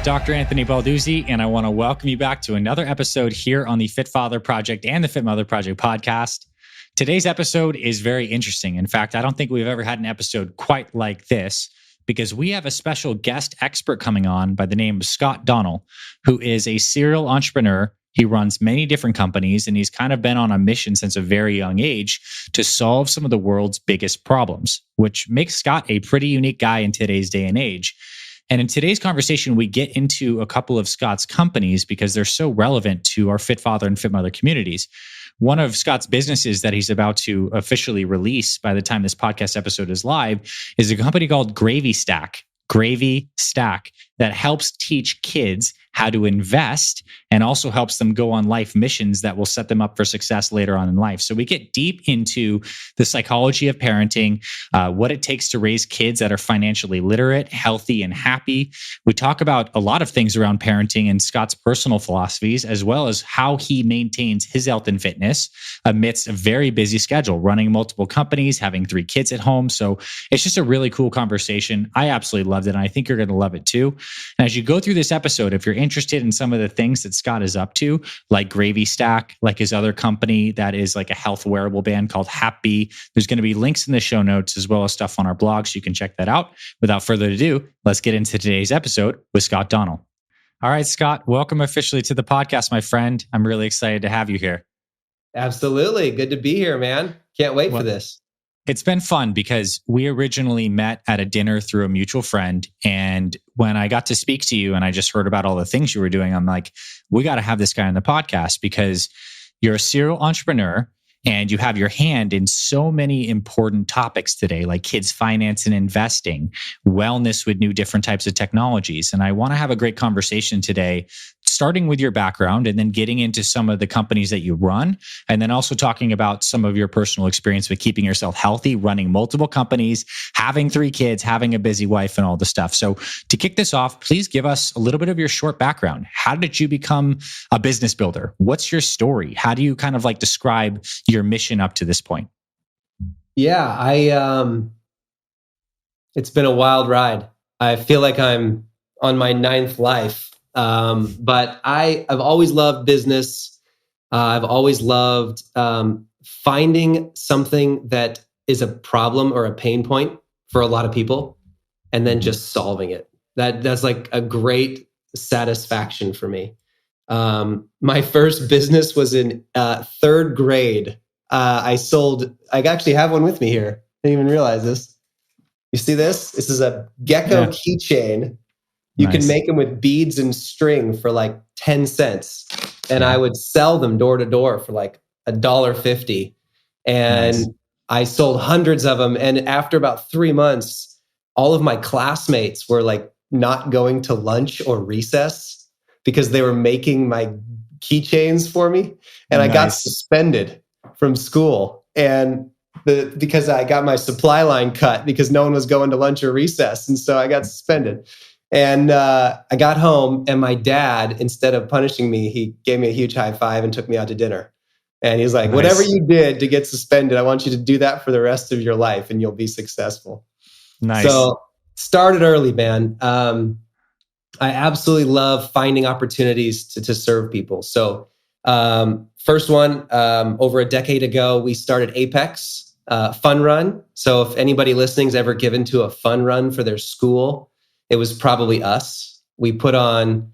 is Dr. Anthony Balduzzi, and I want to welcome you back to another episode here on the Fit Father Project and the Fit Mother Project podcast. Today's episode is very interesting. In fact, I don't think we've ever had an episode quite like this because we have a special guest expert coming on by the name of Scott Donnell, who is a serial entrepreneur. He runs many different companies, and he's kind of been on a mission since a very young age to solve some of the world's biggest problems, which makes Scott a pretty unique guy in today's day and age. And in today's conversation, we get into a couple of Scott's companies because they're so relevant to our Fit Father and Fit Mother communities. One of Scott's businesses that he's about to officially release by the time this podcast episode is live is a company called GravyStack. GravyStack that helps teach kids how to invest and also helps them go on life missions that will set them up for success later on in life. So we get deep into the psychology of parenting, what it takes to raise kids that are financially literate, healthy, and happy. We talk about a lot of things around parenting and Scott's personal philosophies, as well as how he maintains his health and fitness amidst a very busy schedule, running multiple companies, having 3 kids at home. So it's just a really cool conversation. I absolutely loved it, and I think you're going to love it too. And as you go through this episode, if you're interested in some of the things that Scott is up to, like GravyStack, like his other company that is like a health wearable band called Hapbee, there's going to be links in the show notes as well as stuff on our blog, so you can check that out. Without further ado, let's get into today's episode with Scott Donnell. All right, Scott, welcome officially to the podcast, my friend. I'm really excited to have you here. Absolutely. Good to be here, man. Can't wait for this. It's been fun because we originally met at a dinner through a mutual friend. And when I got to speak to you and I just heard about all the things you were doing, I'm like, we got to have this guy on the podcast because you're a serial entrepreneur and you have your hand in so many important topics today, like kids' finance and investing, wellness with new different types of technologies. And I want to have a great conversation today, starting with your background and then getting into some of the companies that you run, and then also talking about some of your personal experience with keeping yourself healthy, running multiple companies, having 3 kids, having a busy wife, and all the stuff. So to kick this off, please give us a little bit of your short background. How did you become a business builder? What's your story? How do you kind of like describe your mission up to this point? Yeah, it's been a wild ride. I feel like I'm on my 9th life. But I've always loved business. I've always loved finding something that is a problem or a pain point for a lot of people and then just solving it. That's like a great satisfaction for me. My first business was in 3rd grade. I actually have one with me here. Didn't even realize this. You see this? This is a gecko keychain. You can make them with beads and string for like 10 cents. And I would sell them door to door for like $1.50. And I sold hundreds of them. And after about 3 months, all of my classmates were like not going to lunch or recess because they were making my keychains for me. And I got suspended from school. And because I got my supply line cut because no one was going to lunch or recess. And so I got suspended. And I got home and my dad, instead of punishing me, he gave me a huge high five and took me out to dinner. And he's like, whatever you did to get suspended, I want you to do that for the rest of your life and you'll be successful. Nice. So started early, man. I absolutely love finding opportunities to serve people. So first one, over a decade ago, we started Apex Fun Run. So if anybody listening's ever given to a fun run for their school, it was probably us. We put on,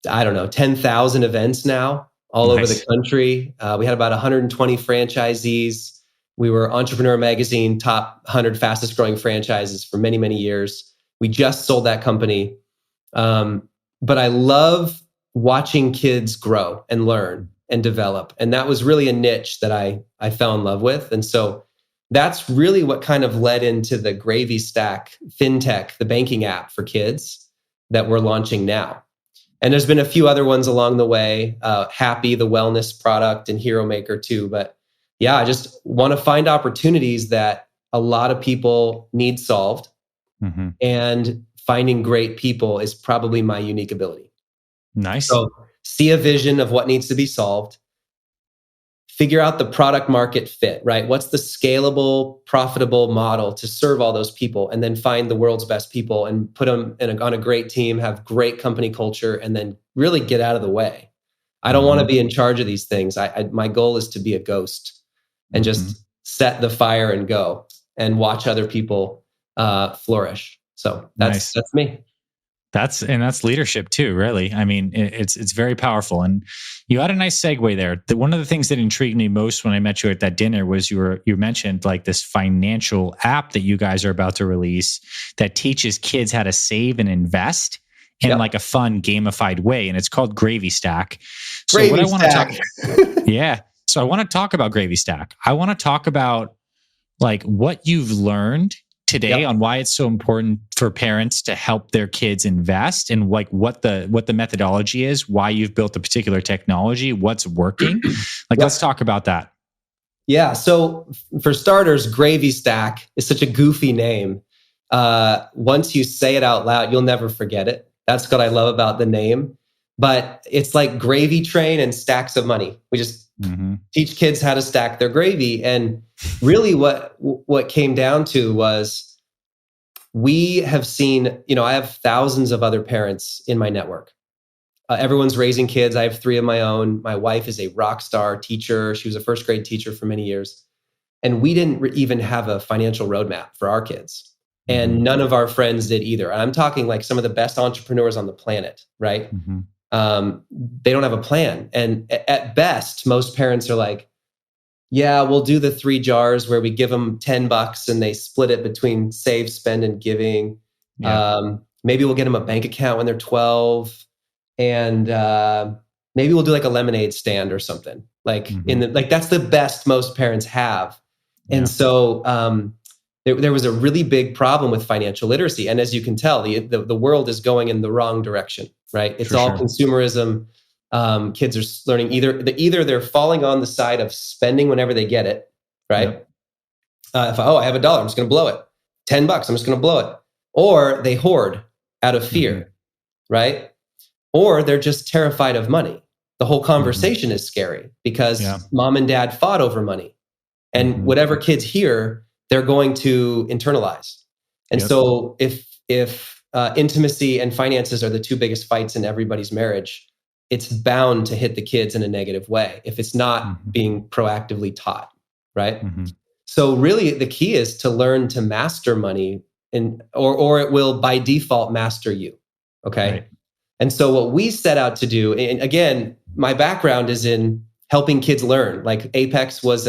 10,000 events now all over the country. We had about 120 franchisees. We were Entrepreneur Magazine top 100 fastest growing franchises for many, many years. We just sold that company. But I love watching kids grow and learn and develop. And that was really a niche that I fell in love with. And so that's really what kind of led into the GravyStack fintech, the banking app for kids that we're launching now. And there's been a few other ones along the way, Hapbee, the wellness product, and HeroMaker too. But yeah, I just want to find opportunities that a lot of people need solved. And finding great people is probably my unique ability. Nice. So see a vision of what needs to be solved, figure out the product market fit, right? What's the scalable, profitable model to serve all those people, and then find the world's best people and put them on a great team, have great company culture, and then really get out of the way. I don't want to be in charge of these things. My goal is to be a ghost and just set the fire and go and watch other people flourish. So that's me. That's leadership too, really. I mean, it's very powerful. And you had a nice segue there. One of the things that intrigued me most when I met you at that dinner was you mentioned like this financial app that you guys are about to release that teaches kids how to save and invest in like a fun gamified way, and it's called GravyStack. So what I want to talk, So I want to talk about GravyStack. I want to talk about like what you've learned today on why it's so important for parents to help their kids invest, and like what the methodology is, why you've built a particular technology, what's working. Let's talk about that. Yeah. So for starters, GravyStack is such a goofy name. Once you say it out loud, you'll never forget it. That's what I love about the name. But it's like gravy train and stacks of money. We just teach kids how to stack their gravy. And really what came down to was we have seen, I have thousands of other parents in my network. Everyone's raising kids. I have 3 of my own. My wife is a rock star teacher. She was a first grade teacher for many years. And we didn't even have a financial roadmap for our kids. And none of our friends did either. And I'm talking like some of the best entrepreneurs on the planet, right? They don't have a plan. And at best, most parents are like, yeah, we'll do the 3 jars where we give them $10 and they split it between save, spend, and giving. Maybe we'll get them a bank account when they're 12. And maybe we'll do like a lemonade stand or something. Like that's the best most parents have. And so there was a really big problem with financial literacy. And as you can tell, the world is going in the wrong direction, right? It's all consumerism. Kids are learning either they're falling on the side of spending whenever they get it, right? I have $1, I'm just going to blow it. $10, I'm just going to blow it. Or they hoard out of fear, right? Or they're just terrified of money. The whole conversation is scary because mom and dad fought over money. And whatever kids hear, they're going to internalize. And so if intimacy and finances are the 2 biggest fights in everybody's marriage, it's bound to hit the kids in a negative way if it's not being proactively taught, right? So really the key is to learn to master money, or it will by default master you, okay? Right. And so what we set out to do, and again, my background is in helping kids learn. Like Apex was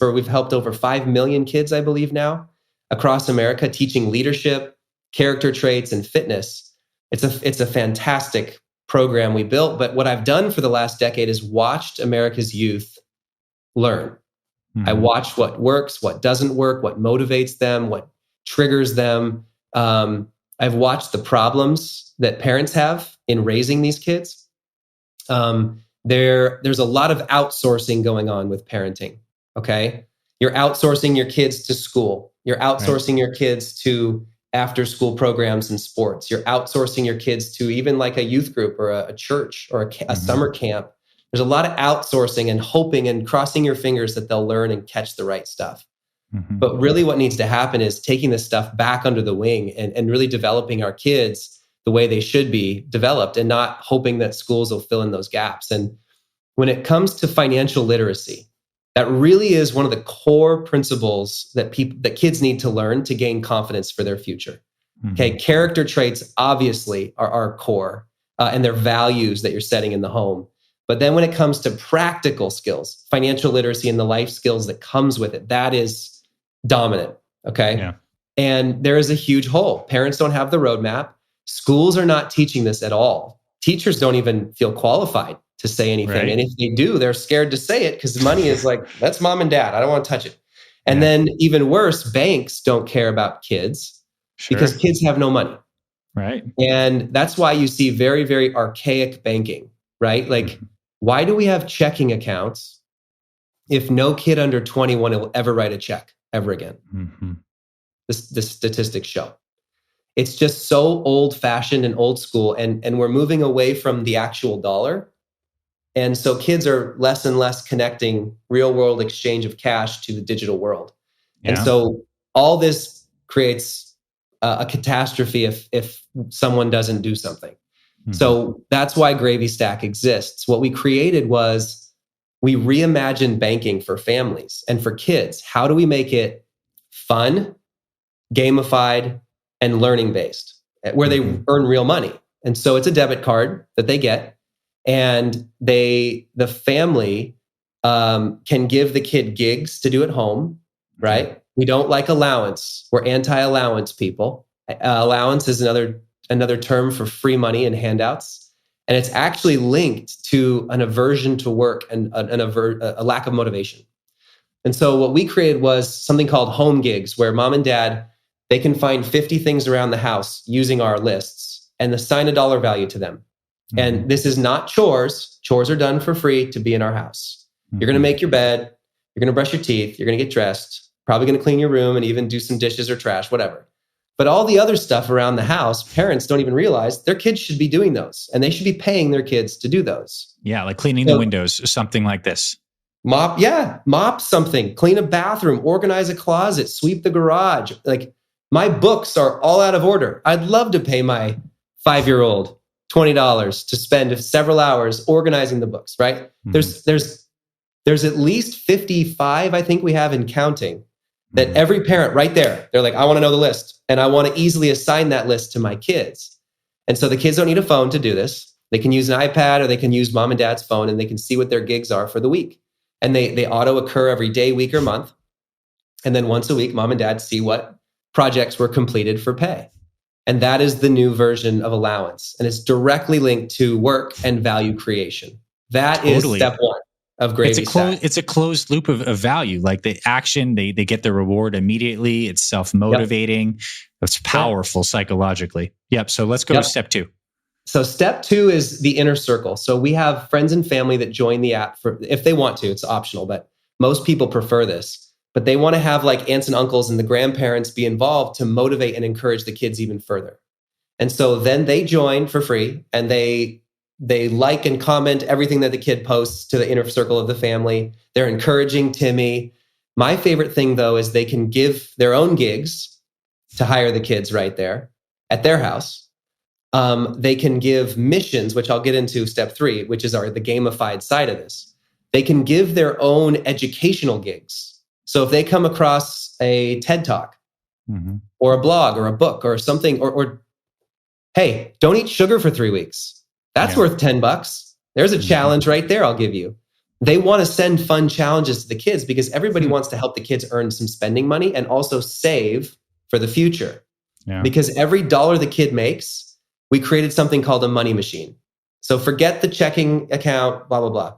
we've helped over 5 million kids, I believe now, across America, teaching leadership, character traits, and fitness. It's a fantastic program we built. But what I've done for the last decade is watched America's youth learn. I watched what works, what doesn't work, what motivates them, what triggers them. I've watched the problems that parents have in raising these kids. There's a lot of outsourcing going on with parenting, okay? You're outsourcing your kids to school. You're outsourcing your kids to after school programs and sports. You're outsourcing your kids to even like a youth group or a church or a summer camp. There's a lot of outsourcing and hoping and crossing your fingers that they'll learn and catch the right stuff. But really what needs to happen is taking this stuff back under the wing and really developing our kids the way they should be developed and not hoping that schools will fill in those gaps. And when it comes to financial literacy, that really is one of the core principles that kids need to learn to gain confidence for their future. Okay, character traits obviously are our core and their values that you're setting in the home. But then when it comes to practical skills, financial literacy and the life skills that comes with it, that is dominant. Okay. Yeah. And there is a huge hole. Parents don't have the roadmap. Schools are not teaching this at all. Teachers don't even feel qualified to say anything. Right. And if they do, they're scared to say it because money is like, that's mom and dad. I don't want to touch it. And then even worse, banks don't care about kids because kids have no money. Right. And that's why you see very, very archaic banking, right? Like, why do we have checking accounts if no kid under 21 will ever write a check ever again? The statistics show. It's just so old fashioned and old school. And we're moving away from the actual dollar And so kids are less and less connecting real world exchange of cash to the digital world. And so all this creates a catastrophe if someone doesn't do something. So that's why GravyStack exists. What we created was we reimagined banking for families and for kids. How do we make it fun, gamified, and learning based, where they earn real money? And so it's a debit card that they get, and the family can give the kid gigs to do at home, right? We don't like allowance. We're anti-allowance people. Allowance is another term for free money and handouts. And it's actually linked to an aversion to work and a lack of motivation. And so what we created was something called home gigs, where mom and dad, they can find 50 things around the house using our lists and assign a dollar value to them. And this is not chores. Chores are done for free to be in our house. You're going to make your bed. You're going to brush your teeth. You're going to get dressed. Probably going to clean your room and even do some dishes or trash, whatever. But all the other stuff around the house, parents don't even realize their kids should be doing those, and they should be paying their kids to do those. Yeah, like cleaning the windows, something like this. Mop something, clean a bathroom, organize a closet, sweep the garage. Like, my books are all out of order. I'd love to pay my 5-year-old $20 to spend several hours organizing the books, right? There's at least 55, I think we have, in counting, that every parent right there, they're like, I want to know the list, and I want to easily assign that list to my kids. And so the kids don't need a phone to do this. They can use an iPad, or they can use mom and dad's phone, and they can see what their gigs are for the week. And they auto occur every day, week, or month. And then once a week, mom and dad see what projects were completed for pay. And that is the new version of allowance. And it's directly linked to work and value creation. That is step one of GravyStack. It's a closed loop of value. Like the action, they get the reward immediately. It's self-motivating. It's powerful psychologically. Yep. So let's go to step two. So step two is the inner circle. So we have friends and family that join the app if they want to. It's optional, but most people prefer this. But they want to have like aunts and uncles and the grandparents be involved to motivate and encourage the kids even further. And so then they join for free, and they like and comment everything that the kid posts to the inner circle of the family. They're encouraging Timmy. My favorite thing, though, is they can give their own gigs to hire the kids right there at their house. They can give missions, which I'll get into step 3, which is the gamified side of this. They can give their own educational gigs. So if they come across a TED Talk or a blog or a book or something, or hey, don't eat sugar for 3 weeks. That's worth $10. There's a challenge right there I'll give you. They want to send fun challenges to the kids because everybody wants to help the kids earn some spending money and also save for the future. Yeah. Because every dollar the kid makes, we created something called a money machine. So forget the checking account, blah, blah, blah.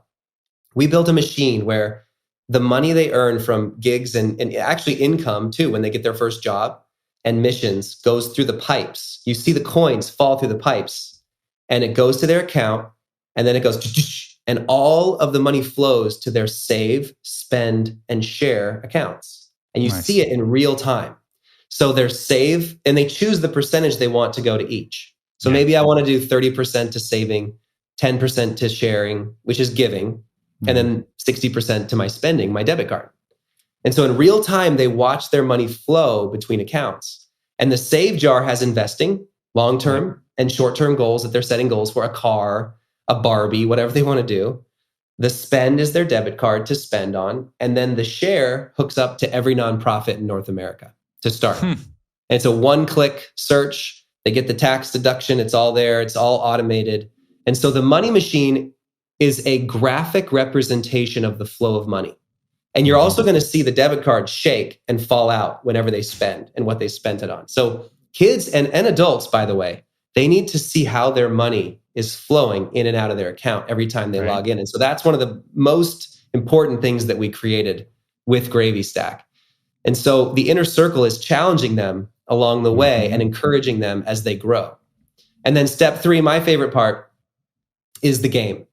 We built a machine where the money they earn from gigs and actually income too, when they get their first job and missions, goes through the pipes. You see the coins fall through the pipes, and it goes to their account, and then it goes, and all of the money flows to their save, spend, and share accounts. And you see it in real time. So their save, and they choose the percentage they want to go to each. So maybe I want to do 30% to saving, 10% to sharing, which is giving, and then 60% to my spending, my debit card. And so in real time, they watch their money flow between accounts. And the save jar has investing, long-term and short-term goals that they're setting goals for, a car, a Barbie, whatever they want to do. The spend is their debit card to spend on. And then the share hooks up to every nonprofit in North America to start. And it's a one-click search. They get the tax deduction. It's all there. It's all automated. And so the money machine is a graphic representation of the flow of money. And you're also going to see the debit card shake and fall out whenever they spend and what they spent it on. So kids and adults, by the way, they need to see how their money is flowing in and out of their account every time they log in. And so that's one of the most important things that we created with GravyStack. And so the inner circle is challenging them along the way and encouraging them as they grow. And then step 3, my favorite part, is the game.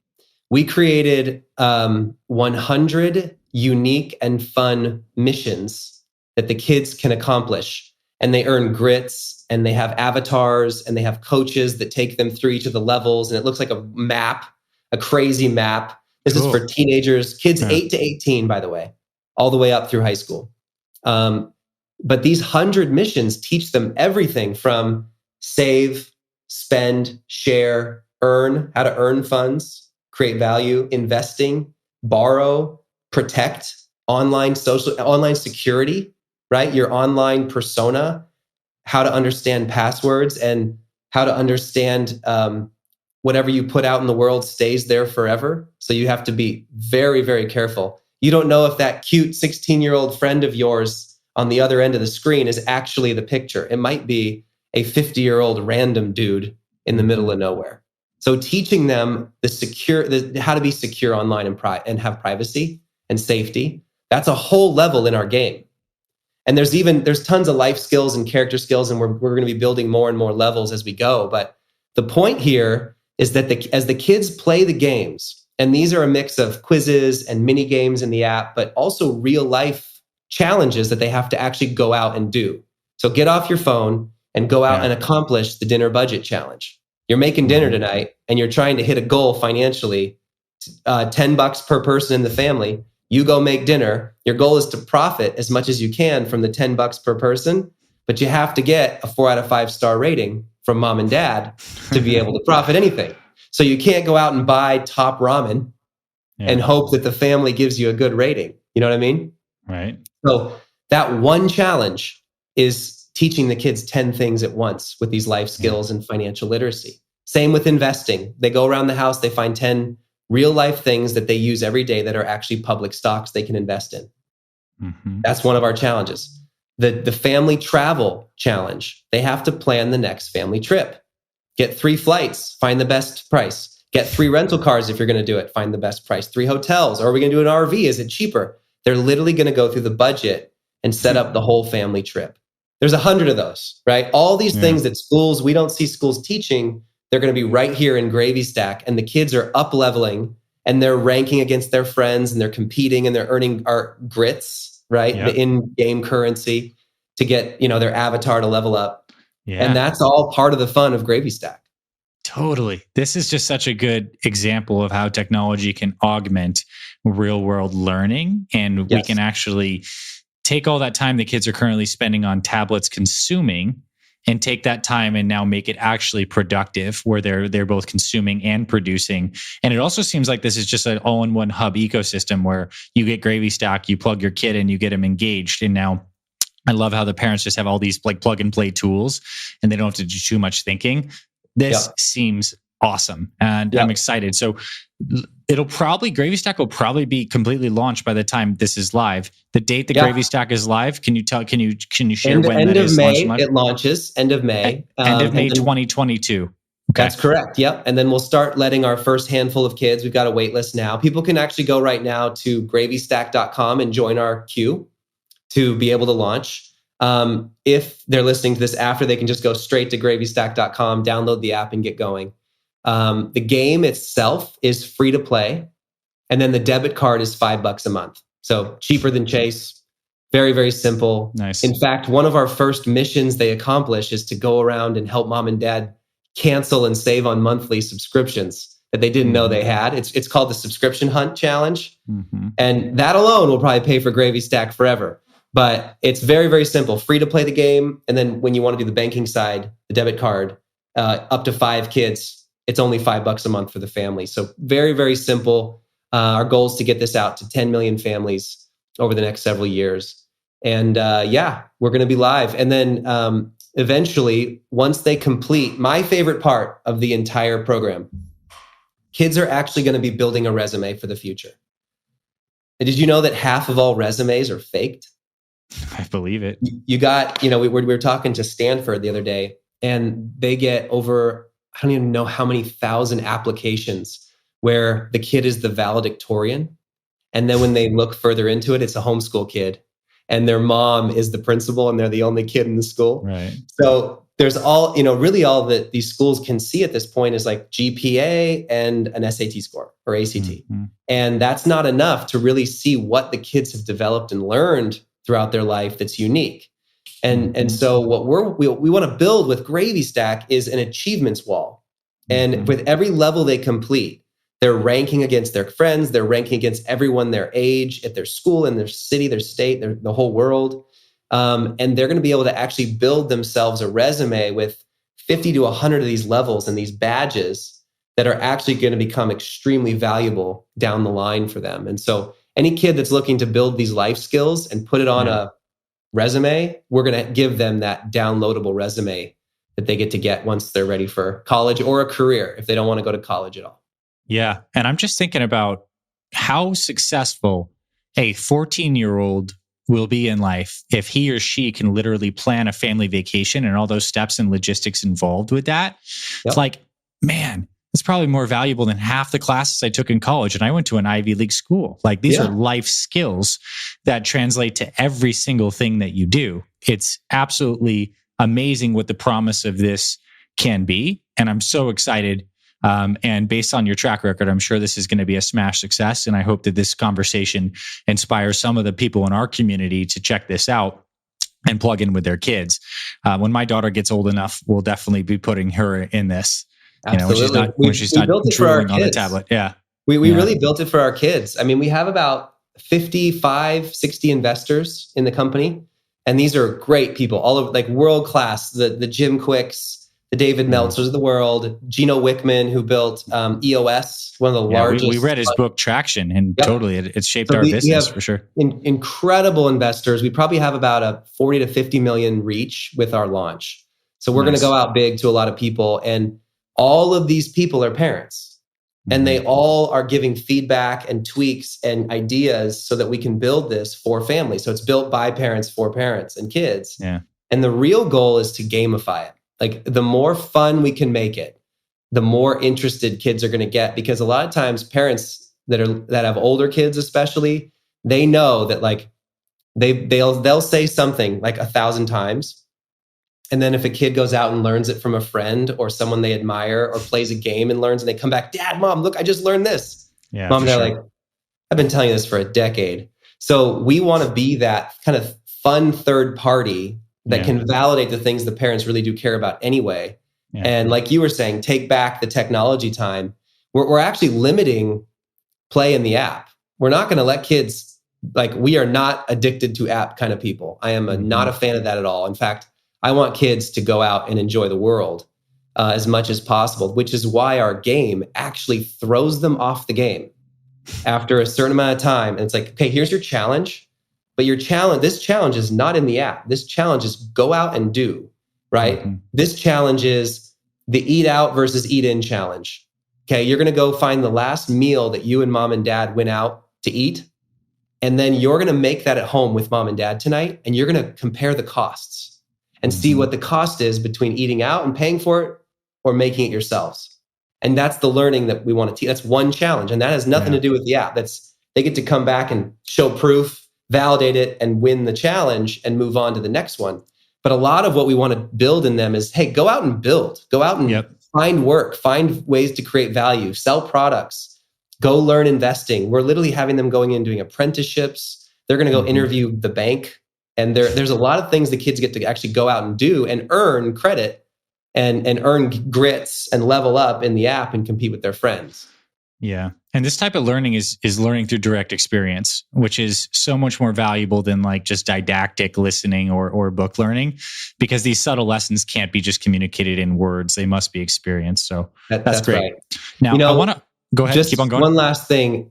We created 100 unique and fun missions that the kids can accomplish. And they earn grits, and they have avatars, and they have coaches that take them through each of the levels. And it looks like a map a crazy map. This is for teenagers, kids 8 to 18, by the way, all the way up through high school. But these 100 missions teach them everything from save, spend, share, earn, how to earn funds, create value, investing, borrow, protect, online security, right? Your online persona, how to understand passwords, and how to understand whatever you put out in the world stays there forever. So you have to be very, very careful. You don't know if that cute 16-year-old friend of yours on the other end of the screen is actually the picture. It might be a 50-year-old random dude in the middle of nowhere. So teaching them how to be secure online and have privacy and safety, that's a whole level in our game. And there's tons of life skills and character skills, and we're going to be building more and more levels as we go. But the point here is that as the kids play the games, and these are a mix of quizzes and mini games in the app, but also real life challenges that they have to actually go out and do. So get off your phone and go out and accomplish the dinner budget challenge. You're making dinner tonight and you're trying to hit a goal financially, $10 per person in the family. You go make dinner. Your goal is to profit as much as you can from the $10 per person, but you have to get a 4 out of 5 star rating from mom and dad to be able to profit anything. So you can't go out and buy top ramen and hope that the family gives you a good rating. You know what I mean? Right. So that one challenge is teaching the kids 10 things at once with these life skills and financial literacy. Same with investing. They go around the house, they find 10 real life things that they use every day that are actually public stocks they can invest in. That's one of our challenges. The family travel challenge, they have to plan the next family trip. Get 3 flights, find the best price. Get 3 rental cars if you're going to do it, find the best price. 3 hotels, or are we going to do an RV? Is it cheaper? They're literally going to go through the budget and set up the whole family trip. There's 100 of those, right? All these things that we don't see schools teaching, they're going to be right here in GravyStack, and the kids are up leveling and they're ranking against their friends and they're competing and they're earning our grits, right? The in-game currency to get, their avatar to level up. And that's all part of the fun of GravyStack. Totally. This is just such a good example of how technology can augment real world learning. And we can actually take all that time the kids are currently spending on tablets consuming and take that time and now make it actually productive where they're both consuming and producing. And it also seems like this is just an all-in-one hub ecosystem where you get GravyStack, you plug your kid in, you get them engaged. And now I love how the parents just have all these like plug and play tools and they don't have to do too much thinking. This seems awesome. And I'm excited. So GravyStack will probably be completely launched by the time this is live. The date that GravyStack is live, can you share when that is May, launched? it launches end of May. End of May 2022. Okay. That's correct. Yep. And then we'll start letting our first handful of kids. We've got a wait list now. People can actually go right now to gravystack.com and join our queue to be able to launch. If they're listening to this after, they can just go straight to gravystack.com, download the app and get going. The game itself is free to play. And then the debit card is $5 a month. So cheaper than Chase. Very, very simple. Nice. In fact, one of our first missions they accomplish is to go around and help mom and dad cancel and save on monthly subscriptions that they didn't know they had. It's called the Subscription Hunt Challenge. And that alone will probably pay for GravyStack forever. But it's very, very simple. Free to play the game. And then when you want to do the banking side, the debit card, up to 5 kids, it's only $5 a month for the family. So very, very simple. Our goal is to get this out to 10 million families over the next several years. And we're going to be live. And then eventually, once they complete, my favorite part of the entire program, kids are actually going to be building a resume for the future. And did you know that half of all resumes are faked? I believe it. You got, we were talking to Stanford the other day, and they get over, I don't even know how many thousand applications where the kid is the valedictorian. And then when they look further into it, it's a homeschool kid. And their mom is the principal and they're the only kid in the school. Right. So there's all, really all that these schools can see at this point is like GPA and an SAT score or ACT. And that's not enough to really see what the kids have developed and learned throughout their life that's unique. And so what we want to build with GravyStack is an achievements wall. And with every level they complete, They're ranking against their friends. They're ranking against everyone their age at their school, in their city, their state, the whole world. And they're going to be able to actually build themselves a resume with 50 to 100 of these levels and these badges that are actually going to become extremely valuable down the line for them. And so any kid that's looking to build these life skills and put it on a resume, we're going to give them that downloadable resume that they get once they're ready for college or a career if they don't want to go to college at all. Yeah. And I'm just thinking about how successful a 14-year-old will be in life if he or she can literally plan a family vacation and all those steps and logistics involved with that. It's like, man, it's probably more valuable than half the classes I took in college. And I went to an Ivy League school. Like, these are life skills that translate to every single thing that you do. It's absolutely amazing what the promise of this can be. And I'm so excited. And based on your track record, I'm sure this is going to be a smash success. And I hope that this conversation inspires some of the people in our community to check this out and plug in with their kids. When my daughter gets old enough, we'll definitely be putting her in this. Absolutely. When she's not drooling on the tablet. Yeah. We really built it for our kids. I mean, we have about 55, 60 investors in the company. And these are great people, all of like world-class, the Jim Quicks, the David Meltzers of the world, Gino Wickman, who built EOS, one of the largest. We read his book Traction, and totally it shaped our business for sure. Incredible investors. We probably have about a 40 to 50 million reach with our launch. So we're going to go out big to a lot of people. And all of these people are parents. And they all are giving feedback and tweaks and ideas so that we can build this for families. So it's built by parents for parents and kids. Yeah. And the real goal is to gamify it. Like, the more fun we can make it, the more interested kids are going to get, because a lot of times parents that have older kids, especially, they know that like they'll say something like 1,000 times. And then if a kid goes out and learns it from a friend or someone they admire, or plays a game and learns, and they come back, Dad, Mom, look, I just learned this. Yeah, Mom and Dad are like, I've been telling you this for a decade. So we want to be that kind of fun third party that can validate the things the parents really do care about anyway. Yeah. And like you were saying, take back the technology time. We're actually limiting play in the app. We're not going to let kids, like, we are not addicted to app kind of people. I am not a fan of that at all. In fact, I want kids to go out and enjoy the world as much as possible, which is why our game actually throws them off the game after a certain amount of time. And it's like, okay, here's your challenge. But this challenge is not in the app. This challenge is go out and do, right? Mm-hmm. This challenge is the eat out versus eat in challenge. Okay, you're going to go find the last meal that you and Mom and Dad went out to eat. And then you're going to make that at home with Mom and Dad tonight. And you're going to compare the costs and see what the cost is between eating out and paying for it or making it yourselves. And that's the learning that we want to teach. That's one challenge. And that has nothing to do with the app. They get to come back and show proof, validate it, and win the challenge and move on to the next one. But a lot of what we want to build in them is, hey, go out and build. Go out and find work, find ways to create value, sell products, go learn investing. We're literally having them going in doing apprenticeships. They're going to go interview the bank. And there's a lot of things the kids get to actually go out and do and earn credit and earn grits and level up in the app and compete with their friends. Yeah. And this type of learning is learning through direct experience, which is so much more valuable than like just didactic listening or book learning, because these subtle lessons can't be just communicated in words. They must be experienced. So that's great. Right. Now, I want to go ahead. Keep on going. One last thing.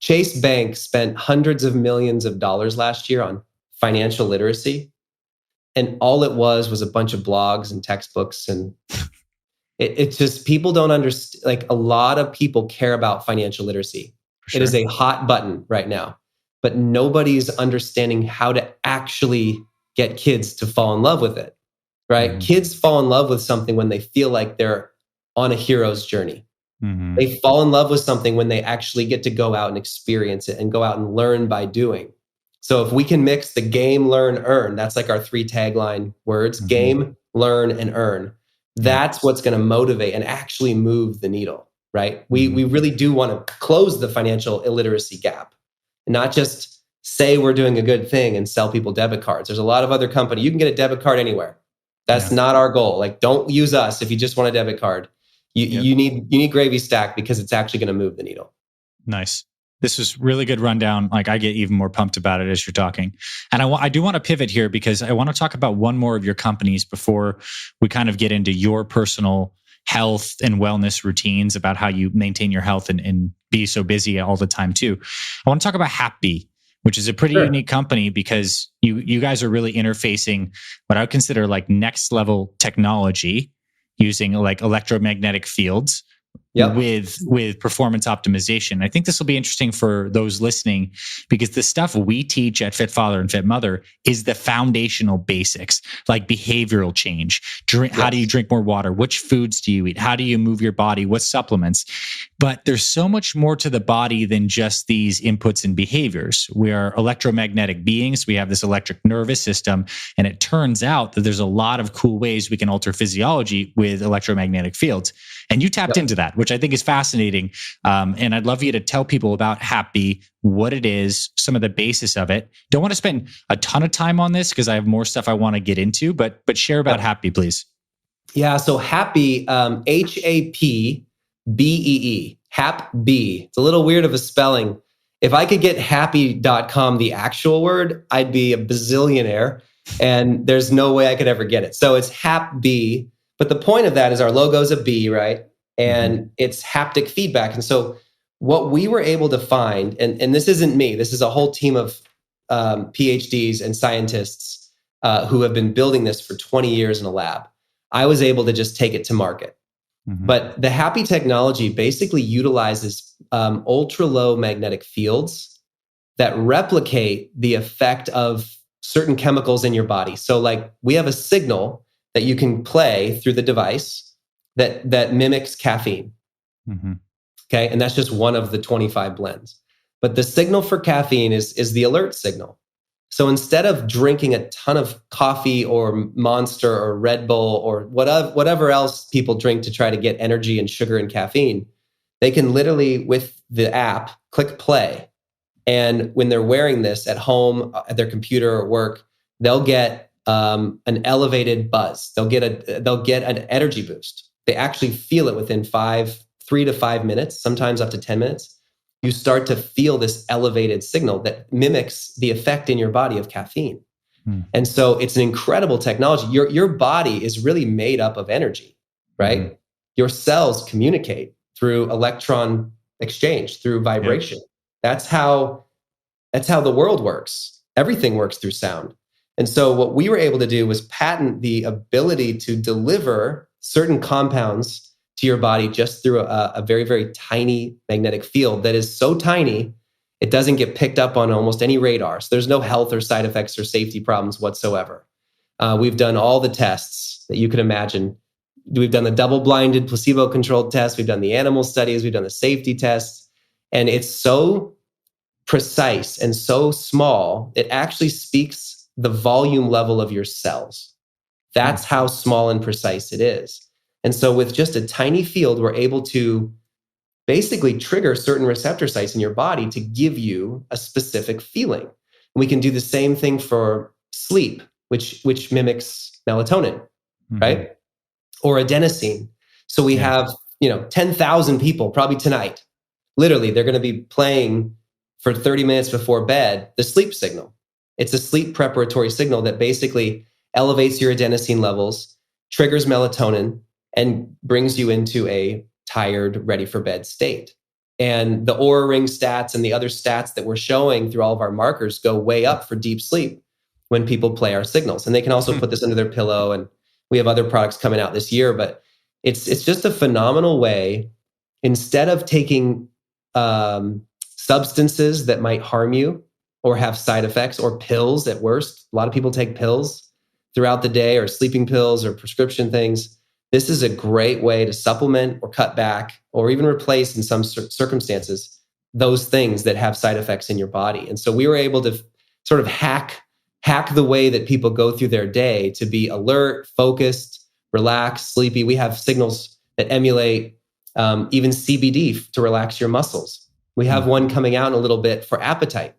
Chase Bank spent hundreds of millions of dollars last year on financial literacy. And all it was a bunch of blogs and textbooks. And it's just, people don't understand, like, a lot of people care about financial literacy. Sure. It is a hot button right now, but nobody's understanding how to actually get kids to fall in love with it, right? Mm-hmm. Kids fall in love with something when they feel like they're on a hero's journey. Mm-hmm. They fall in love with something when they actually get to go out and experience it and go out and learn by doing. So if we can mix the game, learn, earn, that's like our 3 tagline words, game, learn, and earn. That's what's going to motivate and actually move the needle, right? We really do want to close the financial illiteracy gap, and not just say we're doing a good thing and sell people debit cards. There's a lot of other companies. You can get a debit card anywhere. That's not our goal. Like, don't use us if you just want a debit card. You need GravyStack because it's actually going to move the needle. Nice. This was really good rundown. Like, I get even more pumped about it as you're talking. And I do want to pivot here because I want to talk about one more of your companies before we kind of get into your personal health and wellness routines, about how you maintain your health and be so busy all the time too. I want to talk about Hapbee, which is a pretty unique company because you guys are really interfacing what I would consider like next level technology using like electromagnetic fields with performance optimization. I think this will be interesting for those listening because the stuff we teach at Fit Father and Fit Mother is the foundational basics, like behavioral change. How do you drink more water? Which foods do you eat? How do you move your body? What supplements? But there's so much more to the body than just these inputs and behaviors. We are electromagnetic beings. We have this electric nervous system. And it turns out that there's a lot of cool ways we can alter physiology with electromagnetic fields. And you tapped into that, which I think is fascinating. And I'd love you to tell people about Hapbee, what it is, some of the basis of it. Don't want to spend a ton of time on this because I have more stuff I want to get into, but share about Hapbee, please. Yeah, so Hapbee, Hapbee, Hapbee. It's a little weird of a spelling. If I could get happy.com, the actual word, I'd be a bazillionaire, and there's no way I could ever get it. So it's Hapbee. But the point of that is our logo is a bee, right? And it's haptic feedback. And so what we were able to find, and this isn't me, this is a whole team of PhDs and scientists who have been building this for 20 years in a lab. I was able to just take it to market. But the Hapbee technology basically utilizes ultra low magnetic fields that replicate the effect of certain chemicals in your body. So like we have a signal that you can play through the device that mimics caffeine. Okay. And that's just one of the 25 blends. But the signal for caffeine is the alert signal. So instead of drinking a ton of coffee or Monster or Red Bull or whatever else people drink to try to get energy and sugar and caffeine, they can literally, with the app, click play. And when they're wearing this at home, at their computer or work, they'll get an elevated buzz. They'll get an energy boost. They actually feel it within 3 to 5 minutes, sometimes up to 10 minutes. You start to feel this elevated signal that mimics the effect in your body of caffeine. And so it's an incredible technology. Your body is really made up of energy, right? Your cells communicate through electron exchange, through vibration. That's how the world works. Everything works through sound. And so what we were able to do was patent the ability to deliver certain compounds to your body just through a very, very tiny magnetic field that is so tiny, it doesn't get picked up on almost any radar. So there's no health or side effects or safety problems whatsoever. We've done all the tests that you could imagine. We've done the double-blinded, placebo-controlled tests. We've done the animal studies. We've done the safety tests. And it's so precise and so small, it actually speaks the volume level of your cells. That's how small and precise it is. And so with just a tiny field, we're able to basically trigger certain receptor sites in your body to give you a specific feeling. And we can do the same thing for sleep, which mimics melatonin, right? Or adenosine. So we have, 10,000 people probably tonight. Literally, they're going to be playing for 30 minutes before bed, the sleep signal. It's a sleep preparatory signal that basically elevates your adenosine levels, triggers melatonin, and brings you into a tired, ready for bed state. And the Oura Ring stats and the other stats that we're showing through all of our markers go way up for deep sleep when people play our signals. And they can also put this under their pillow. And we have other products coming out this year, but it's just a phenomenal way. Instead of taking substances that might harm you or have side effects, or pills at worst, a lot of people take pills throughout the day, or sleeping pills or prescription things. This is a great way to supplement or cut back or even replace, in some circumstances, those things that have side effects in your body. And so we were able to sort of hack the way that people go through their day to be alert, focused, relaxed, sleepy. We have signals that emulate even CBD to relax your muscles. We have one coming out in a little bit for appetite.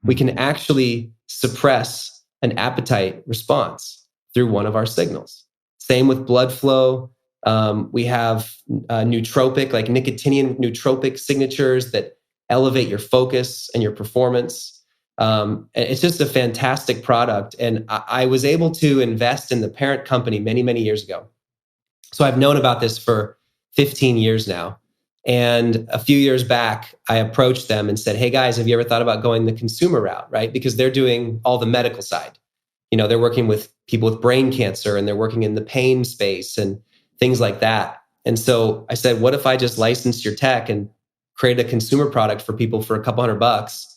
We can actually suppress an appetite response through one of our signals. Same with blood flow, We have nootropic, like nicotinian nootropic signatures that elevate your focus and your performance. It's just a fantastic product. And I was able to invest in the parent company many, many years ago. So I've known about this for 15 years now. And a few years back, I approached them and said, hey guys, have you ever thought about going the consumer route, right? Because they're doing all the medical side. They're working with people with brain cancer, and they're working in the pain space and things like that. And so I said, what if I just licensed your tech and create a consumer product for people for a couple $100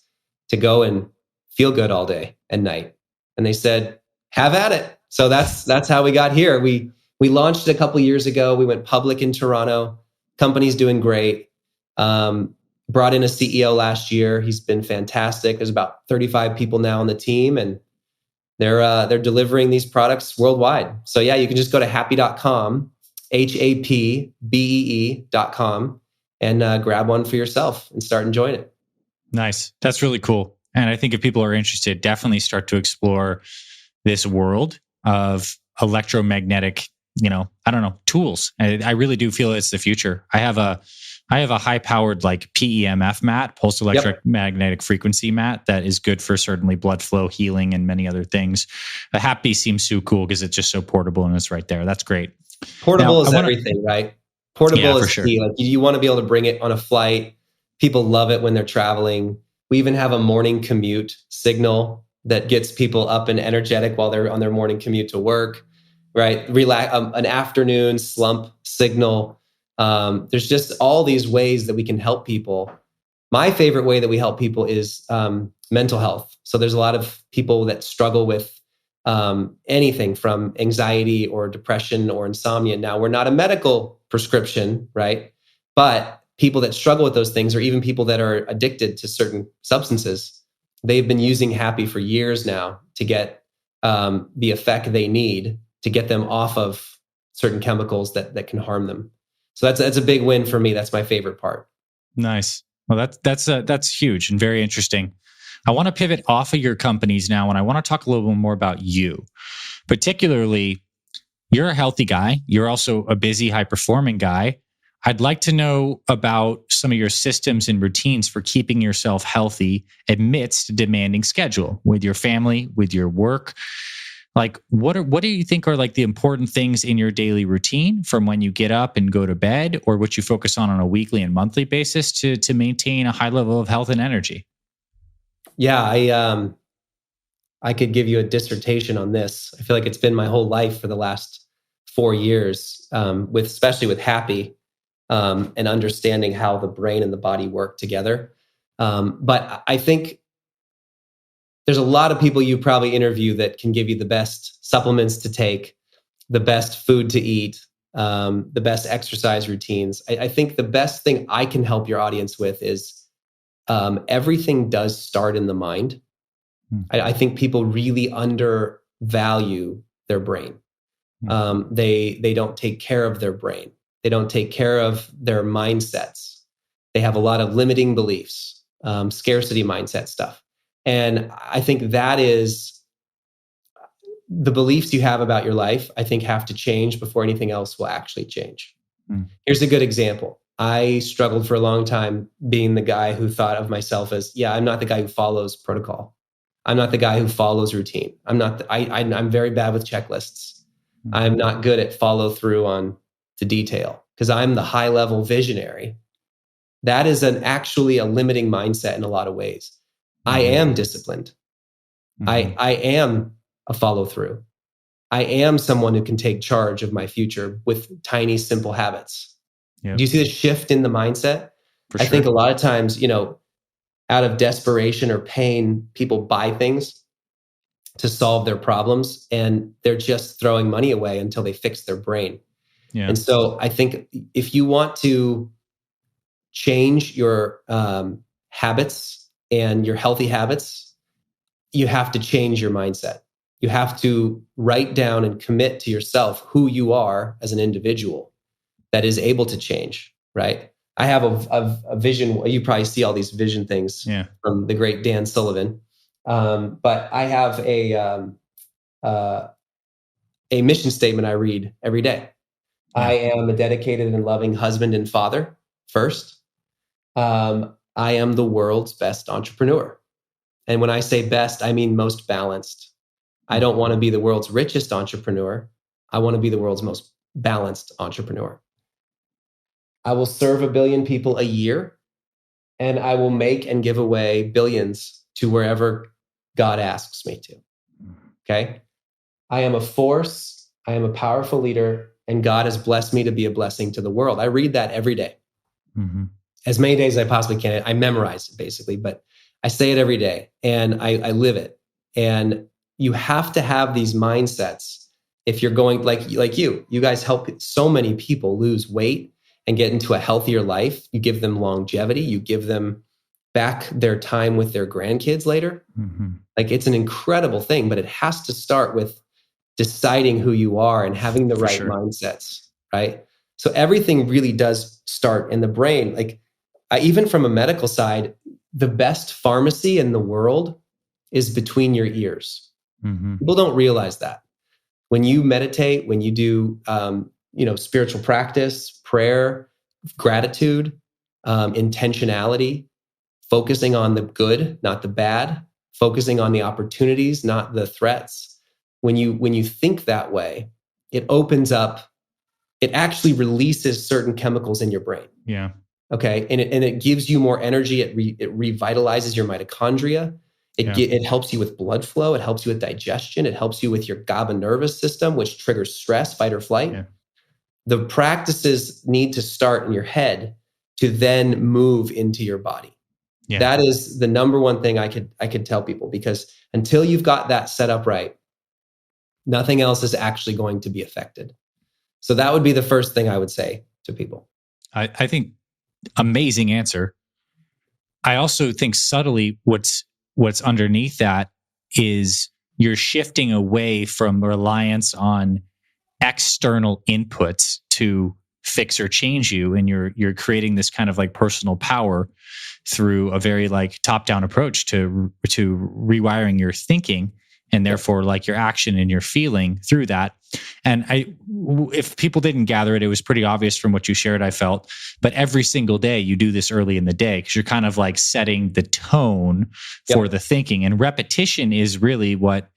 to go and feel good all day and night? And they said, have at it. So that's how we got here. We launched a couple years ago. We went public in Toronto. Company's doing great. Brought in a CEO last year. He's been fantastic. There's about 35 people now on the team, and they're delivering these products worldwide. So yeah, you can just go to hapbee.com, HAPBEE.com, and grab one for yourself and start enjoying it. Nice. That's really cool. And I think if people are interested, definitely start to explore this world of electromagnetic, tools. I really do feel it's the future. I have a high powered like PEMF mat, pulse electromagnetic frequency mat, that is good for certainly blood flow, healing, and many other things. The Hapbee seems so cool because it's just so portable and it's right there. That's great. Portable is everything, right? Portable is key. Like you want to be able to bring it on a flight. People love it when they're traveling. We even have a morning commute signal that gets people up and energetic while they're on their morning commute to work, right? An afternoon slump signal. There's just all these ways that we can help people. My favorite way that we help people is mental health. So there's a lot of people that struggle with anything from anxiety or depression or insomnia. Now, we're not a medical prescription, right? But people that struggle with those things, or even people that are addicted to certain substances, they've been using Hapbee for years now to get the effect they need to get them off of certain chemicals that can harm them. So that's a big win for me. That's my favorite part. Nice. Well, that's huge and very interesting. I want to pivot off of your companies now, and I want to talk a little bit more about you. Particularly, you're a healthy guy. You're also a busy, high-performing guy. I'd like to know about some of your systems and routines for keeping yourself healthy amidst a demanding schedule with your family, with your work. Like, what do you think are like the important things in your daily routine, from when you get up and go to bed, or what you focus on a weekly and monthly basis to maintain a high level of health and energy? Yeah, I could give you a dissertation on this. I feel like it's been my whole life for the last 4 years, especially with Hapbee, and understanding how the brain and the body work together. But I think there's a lot of people you probably interview that can give you the best supplements to take, the best food to eat, the best exercise routines. I think the best thing I can help your audience with is everything does start in the mind. I think people really undervalue their brain. They don't take care of their brain. They don't take care of their mindsets. They have a lot of limiting beliefs, scarcity mindset stuff. And I think that is the beliefs you have about your life, I think, have to change before anything else will actually change. Here's a good example. I struggled for a long time being the guy who thought of myself as, I'm not the guy who follows protocol. I'm not the guy who follows routine. I'm very bad with checklists. I'm not good at follow through on the detail because I'm the high level visionary. That is actually a limiting mindset in a lot of ways. I am disciplined. I am a follow through. I am someone who can take charge of my future with tiny, simple habits. Yep. Do you see the shift in the mindset? I think a lot of times, out of desperation or pain, people buy things to solve their problems, and they're just throwing money away until they fix their brain. Yeah. And so I think if you want to change your habits and your healthy habits, you have to change your mindset. You have to write down and commit to yourself who you are as an individual that is able to change, right? I have a vision. You probably see all these vision things from the great Dan Sullivan. But I have a mission statement I read every day. I am a dedicated and loving husband and father first. I am the world's best entrepreneur. And when I say best, I mean most balanced. I don't want to be the world's richest entrepreneur. I want to be the world's most balanced entrepreneur. I will serve 1 billion people a year, and I will make and give away billions to wherever God asks me to. Okay? I am a force. I am a powerful leader, and God has blessed me to be a blessing to the world. I read that every day. Mm-hmm. As many days as I possibly can. I memorize it basically, but I say it every day and I live it. And you have to have these mindsets if you're going like you guys help so many people lose weight and get into a healthier life. You give them longevity. You give them back their time with their grandkids later. Mm-hmm. Like it's an incredible thing, but it has to start with deciding who you are and having the right mindsets, right? So everything really does start in the brain. Like even from a medical side, the best pharmacy in the world is between your ears. Mm-hmm. People don't realize that. When you meditate, when you do, spiritual practice, prayer, gratitude, intentionality, focusing on the good, not the bad, focusing on the opportunities, not the threats. When you think that way, it opens up. It actually releases certain chemicals in your brain. Yeah. Okay. And it gives you more energy. It revitalizes your mitochondria. It helps you with blood flow. It helps you with digestion. It helps you with your GABA nervous system, which triggers stress, fight or flight. Yeah. The practices need to start in your head to then move into your body. Yeah. That is the number one thing I could tell people, because until you've got that set up right, nothing else is actually going to be affected. So that would be the first thing I would say to people. I think amazing answer. I also think subtly what's underneath that is you're shifting away from reliance on external inputs to fix or change you, and you're creating this kind of like personal power through a very like top-down approach to rewiring your thinking, and therefore like your action and your feeling through that. And if people didn't gather it, it was pretty obvious from what you shared, I felt. But every single day you do this early in the day because you're kind of like setting the tone for the thinking. And repetition is really what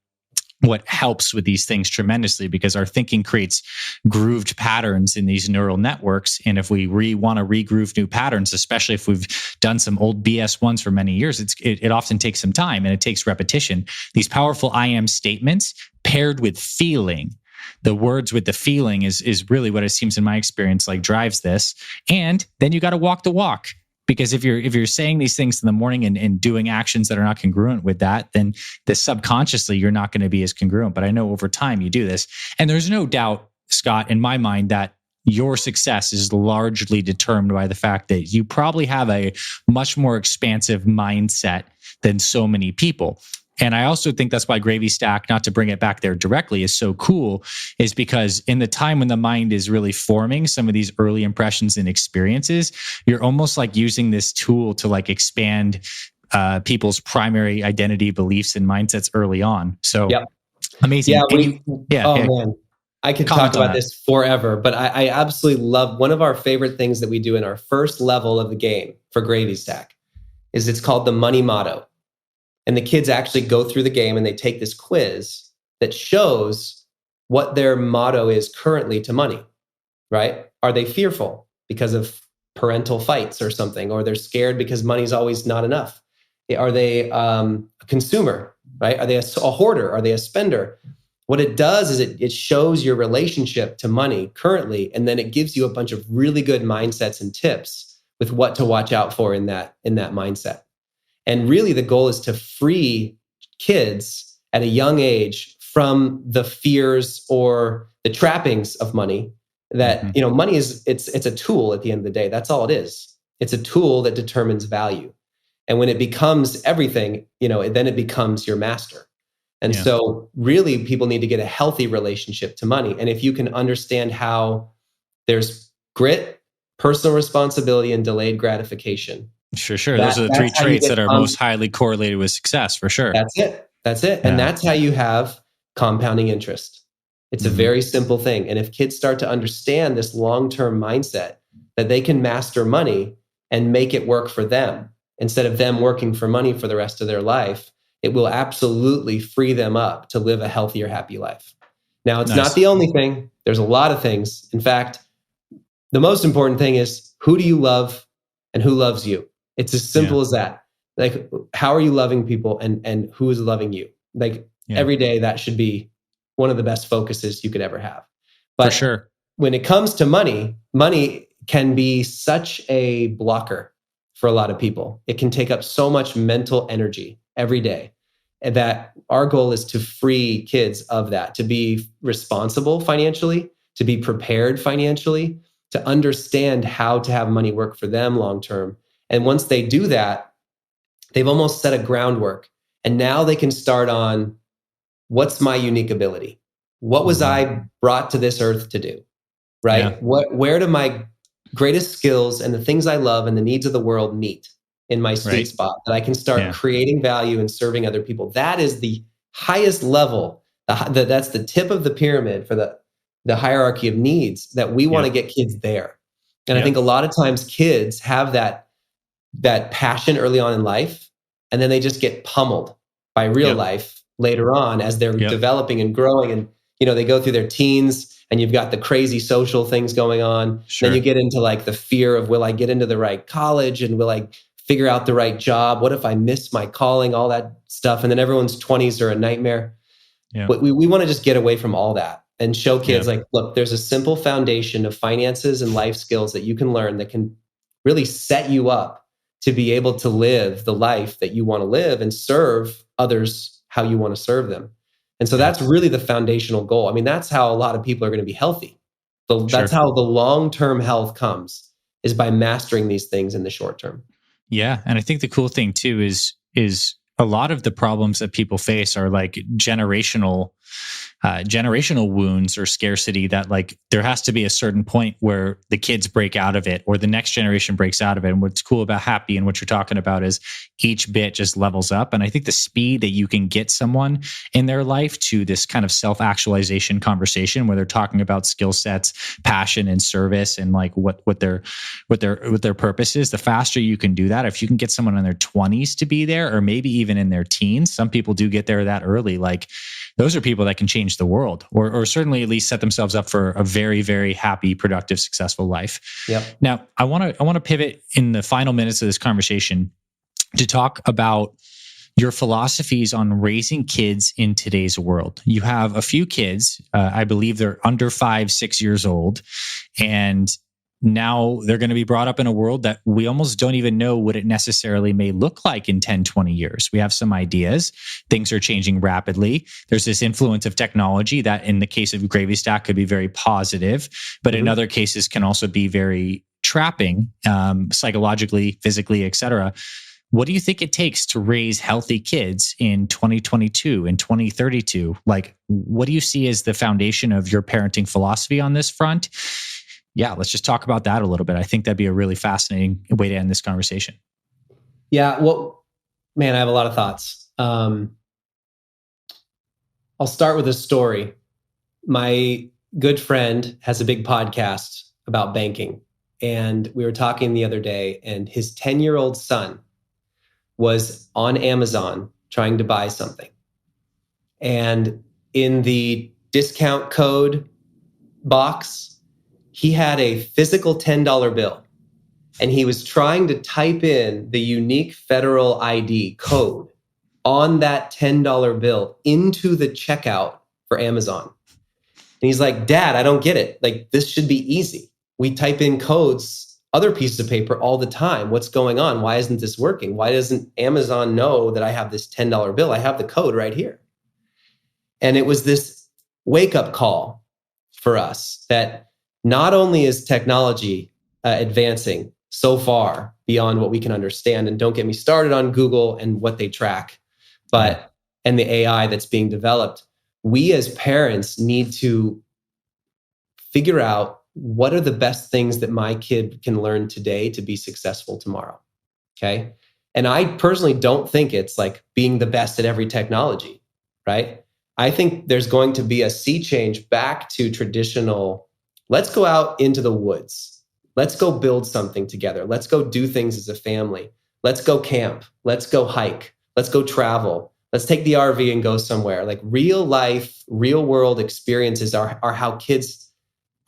helps with these things tremendously, because our thinking creates grooved patterns in these neural networks. And if we want to regroove new patterns, especially if we've done some old BS ones for many years, it often takes some time and it takes repetition. These powerful I am statements paired with feeling, the words with the feeling is really what it seems in my experience like drives this. And then you got to walk the walk. Because if you're saying these things in the morning and doing actions that are not congruent with that, then subconsciously you're not going to be as congruent. But I know over time you do this. And there's no doubt, Scott, in my mind, that your success is largely determined by the fact that you probably have a much more expansive mindset than so many people. And I also think that's why GravyStack, not to bring it back there directly, is so cool, is because in the time when the mind is really forming some of these early impressions and experiences, you're almost like using this tool to like expand people's primary identity, beliefs, and mindsets early on. So amazing. Man, I could talk about this forever, but I absolutely love one of our favorite things that we do in our first level of the game for GravyStack is it's called the money motto. And the kids actually go through the game and they take this quiz that shows what their motto is currently to money, right? Are they fearful because of parental fights or something? Or they're scared because money's always not enough? Are they a consumer, right? Are they a hoarder? Are they a spender? What it does is it shows your relationship to money currently, and then it gives you a bunch of really good mindsets and tips with what to watch out for in that mindset. And really the goal is to free kids at a young age from the fears or the trappings of money that, money is, it's a tool at the end of the day. That's all it is. It's a tool that determines value. And when it becomes everything, then it becomes your master. And so really people need to get a healthy relationship to money. And if you can understand how there's grit, personal responsibility, and delayed gratification. Sure. Those are the three traits that are most highly correlated with success, for sure. That's it. Yeah. And that's how you have compounding interest. It's a very simple thing. And if kids start to understand this long-term mindset that they can master money and make it work for them instead of them working for money for the rest of their life, it will absolutely free them up to live a healthier, happy life. Now, it's not the only thing. There's a lot of things. In fact, the most important thing is, who do you love and who loves you? It's as simple as that. Like, how are you loving people and who is loving you? Like every day, that should be one of the best focuses you could ever have. But for sure, when it comes to money, money can be such a blocker for a lot of people. It can take up so much mental energy every day. And that our goal is to free kids of that, to be responsible financially, to be prepared financially, to understand how to have money work for them long term. And once they do that, they've almost set a groundwork. And now they can start on, what's my unique ability? What was I brought to this earth to do? Right? Where do my greatest skills and the things I love and the needs of the world meet in my sweet spot, that I can start creating value and serving other people? That is the highest level. That's the tip of the pyramid for the hierarchy of needs, that we want to get kids there. And I think a lot of times kids have that passion early on in life, and then they just get pummeled by real life later on as they're developing and growing. And, they go through their teens, and you've got the crazy social things going on. Then you get into like the fear of, will I get into the right college? And will I figure out the right job? What if I miss my calling? All that stuff. And then everyone's 20s are a nightmare. We want to just get away from all that and show kids like, look, there's a simple foundation of finances and life skills that you can learn that can really set you up to be able to live the life that you want to live and serve others how you want to serve them. And so that's really the foundational goal. I mean, that's how a lot of people are going to be healthy. That's how the long-term health comes, is by mastering these things in the short term. Yeah. And I think the cool thing too is a lot of the problems that people face are like generational wounds or scarcity, that like there has to be a certain point where the kids break out of it or the next generation breaks out of it. And what's cool about Hapbee and what you're talking about is each bit just levels up. And I think the speed that you can get someone in their life to this kind of self-actualization conversation where they're talking about skill sets, passion and service, and like what their purpose is, the faster you can do that. If you can get someone in their 20s to be there, or maybe even in their teens, some people do get there that early. Like, those are people that can change the world, or certainly at least set themselves up for a very, very happy, productive, successful life. Yep. Now, I want to pivot in the final minutes of this conversation to talk about your philosophies on raising kids in today's world. You have a few kids, I believe they're under 5, 6 years old, and now they're going to be brought up in a world that we almost don't even know what it necessarily may look like in 10, 20 years. We have some ideas. Things are changing rapidly. There's this influence of technology that in the case of GravyStack could be very positive, but in other cases can also be very trapping, psychologically, physically, et cetera. What do you think it takes to raise healthy kids in 2022 and 2032? Like, what do you see as the foundation of your parenting philosophy on this front? Yeah, let's just talk about that a little bit. I think that'd be a really fascinating way to end this conversation. Yeah, well, man, I have a lot of thoughts. I'll start with a story. My good friend has a big podcast about banking. And we were talking the other day, and his 10-year-old son was on Amazon trying to buy something. And in the discount code box, he had a physical $10 bill, and he was trying to type in the unique federal ID code on that $10 bill into the checkout for Amazon. And he's like, Dad, I don't get it. Like, this should be easy. We type in codes, other pieces of paper all the time. What's going on? Why isn't this working? Why doesn't Amazon know that I have this $10 bill? I have the code right here. And it was this wake-up call for us that not only is technology advancing so far beyond what we can understand, and don't get me started on Google and what they track, and the AI that's being developed, we as parents need to figure out what are the best things that my kid can learn today to be successful tomorrow. Okay. And I personally don't think it's like being the best at every technology, right? I think there's going to be a sea change back to traditional, let's go out into the woods. Let's go build something together. Let's go do things as a family. Let's go camp. Let's go hike. Let's go travel. Let's take the RV and go somewhere. Like real life, real world experiences are how kids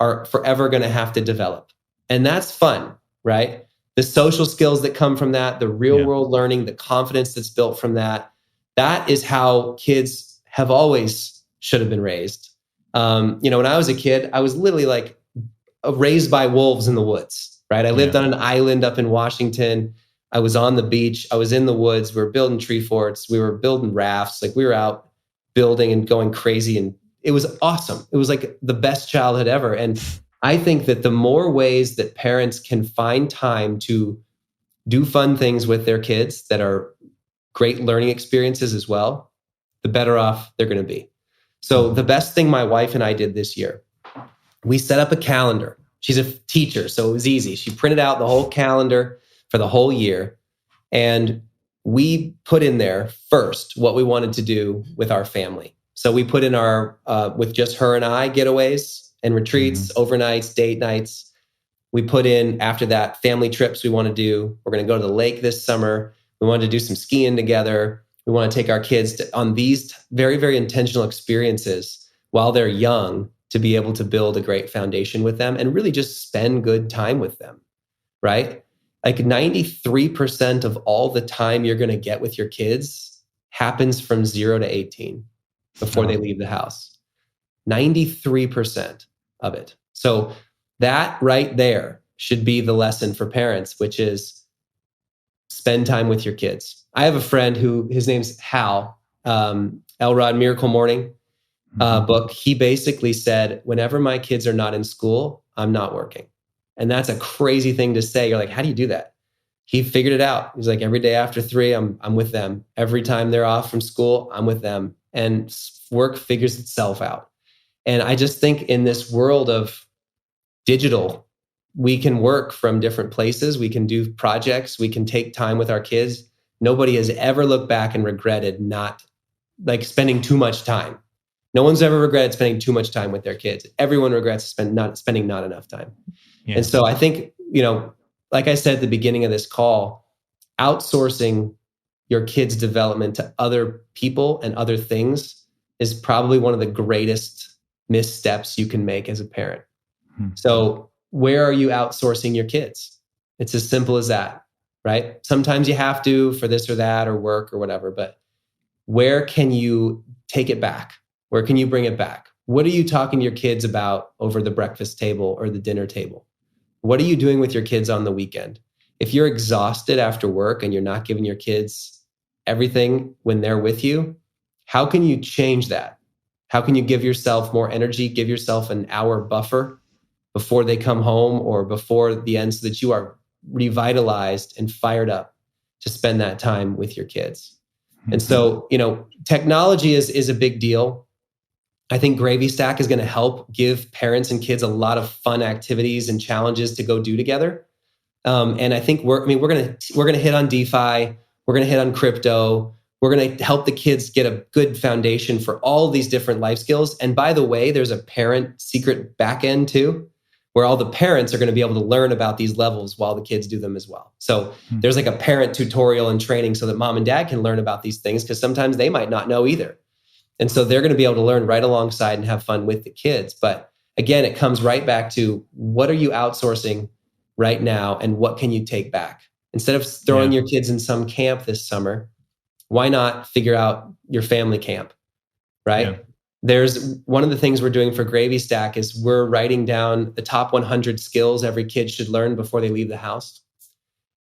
are forever going to have to develop. And that's fun, right? The social skills that come from that, the real world learning, the confidence that's built from that, that is how kids have always should have been raised. When I was a kid, I was literally like raised by wolves in the woods, right? I lived on an island up in Washington. I was on the beach. I was in the woods. We were building tree forts. We were building rafts. Like we were out building and going crazy. And it was awesome. It was like the best childhood ever. And I think that the more ways that parents can find time to do fun things with their kids that are great learning experiences as well, the better off they're going to be. So the best thing my wife and I did this year, we set up a calendar. She's a teacher, so it was easy. She printed out the whole calendar for the whole year. And we put in there first what we wanted to do with our family. So we put in our, with just her and I, getaways and retreats, overnights, date nights. We put in after that family trips we want to do. We're going to go to the lake this summer. We wanted to do some skiing together. We want to take our kids on these very, very intentional experiences while they're young to be able to build a great foundation with them and really just spend good time with them, right? Like 93% of all the time you're going to get with your kids happens from 0 to 18 before they leave the house. 93% of it. So that right there should be the lesson for parents, which is spend time with your kids. I have a friend who, his name's Hal, Elrod Miracle Morning book. He basically said, whenever my kids are not in school, I'm not working. And that's a crazy thing to say. You're like, how do you do that? He figured it out. He's like, every day after 3, I'm with them. Every time they're off from school, I'm with them. And work figures itself out. And I just think in this world of digital, we can work from different places. We can do projects. We can take time with our kids. Nobody has ever looked back and regretted not like spending too much time. No one's ever regretted spending too much time with their kids. Everyone regrets spending not enough time. Yeah. And so I think, like I said at the beginning of this call, outsourcing your kids' development to other people and other things is probably one of the greatest missteps you can make as a parent. So where are you outsourcing your kids? It's as simple as that, right? Sometimes you have to for this or that or work or whatever, but where can you take it back? Where can you bring it back? What are you talking to your kids about over the breakfast table or the dinner table? What are you doing with your kids on the weekend? If you're exhausted after work and you're not giving your kids everything when they're with you, how can you change that? How can you give yourself more energy, give yourself an hour buffer before they come home or before the end so that you are revitalized and fired up to spend that time with your kids? And so, technology is a big deal. I think GravyStack is going to help give parents and kids a lot of fun activities and challenges to go do together. And I think we're going to hit on DeFi. We're going to hit on crypto. We're going to help the kids get a good foundation for all these different life skills. And by the way, there's a parent secret backend too, where all the parents are going to be able to learn about these levels while the kids do them as well. So there's like a parent tutorial and training so that mom and dad can learn about these things because sometimes they might not know either. And so they're going to be able to learn right alongside and have fun with the kids. But again, it comes right back to what are you outsourcing right now and what can you take back? Instead of throwing your kids in some camp this summer, why not figure out your family camp, right? Yeah. There's one of the things we're doing for GravyStack is we're writing down the top 100 skills every kid should learn before they leave the house.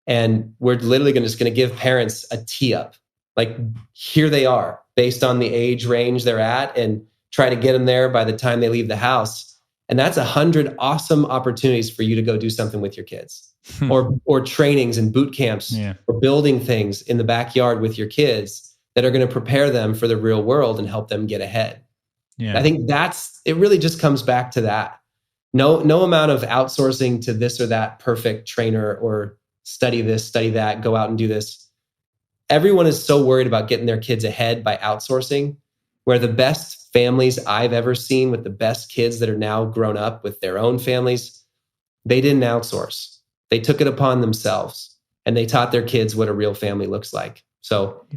And we're literally just going to give parents a tee up. Like, here they are based on the age range they're at and try to get them there by the time they leave the house. And that's 100 awesome opportunities for you to go do something with your kids or trainings and boot camps or building things in the backyard with your kids that are going to prepare them for the real world and help them get ahead. Yeah. I think it really just comes back to that. No amount of outsourcing to this or that perfect trainer or study this, study that, go out and do this. Everyone is so worried about getting their kids ahead by outsourcing. where the best families I've ever seen with the best kids that are now grown up with their own families, they didn't outsource. They took it upon themselves and they taught their kids what a real family looks like. So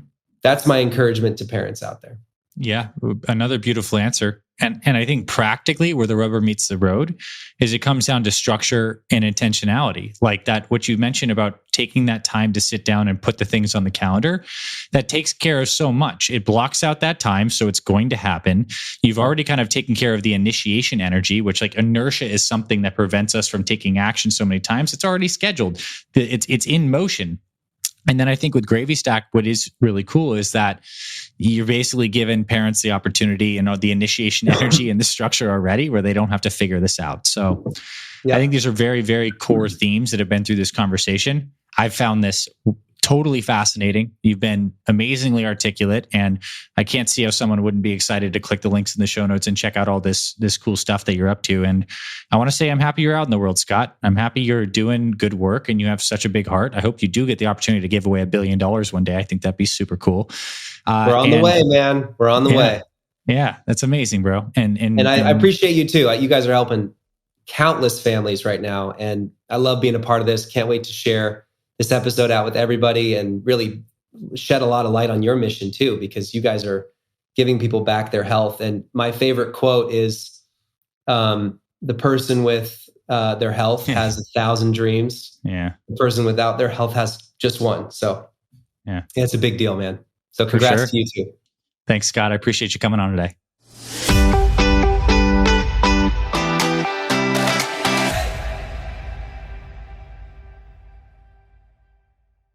that's my encouragement to parents out there. Yeah, another beautiful answer. And I think practically where the rubber meets the road is it comes down to structure and intentionality. Like that, what you mentioned about taking that time to sit down and put the things on the calendar, that takes care of so much. It blocks out that time, so it's going to happen. You've already kind of taken care of the initiation energy, which like inertia is something that prevents us from taking action so many times. It's already scheduled. It's in motion. And then I think with GravyStack, what is really cool is that you're basically giving parents the opportunity and the initiation energy and the structure already where they don't have to figure this out. So I think these are very, very core themes that have been through this conversation. I've found this totally fascinating. You've been amazingly articulate, and I can't see how someone wouldn't be excited to click the links in the show notes and check out all this cool stuff that you're up to. And I want to say I'm happy you're out in the world, Scott. I'm happy you're doing good work and you have such a big heart. I hope you do get the opportunity to give away $1 billion one day. I think that'd be super cool. We're on the way, man. We're on the way. Yeah, that's amazing, bro. And I appreciate you too. You guys are helping countless families right now, and I love being a part of this. Can't wait to share this episode out with everybody and really shed a lot of light on your mission too, because you guys are giving people back their health. And my favorite quote is, the person with their health has 1,000 dreams. Yeah. The person without their health has just one. So yeah, it's a big deal, man. So congrats to you too. Thanks, Scott. I appreciate you coming on today.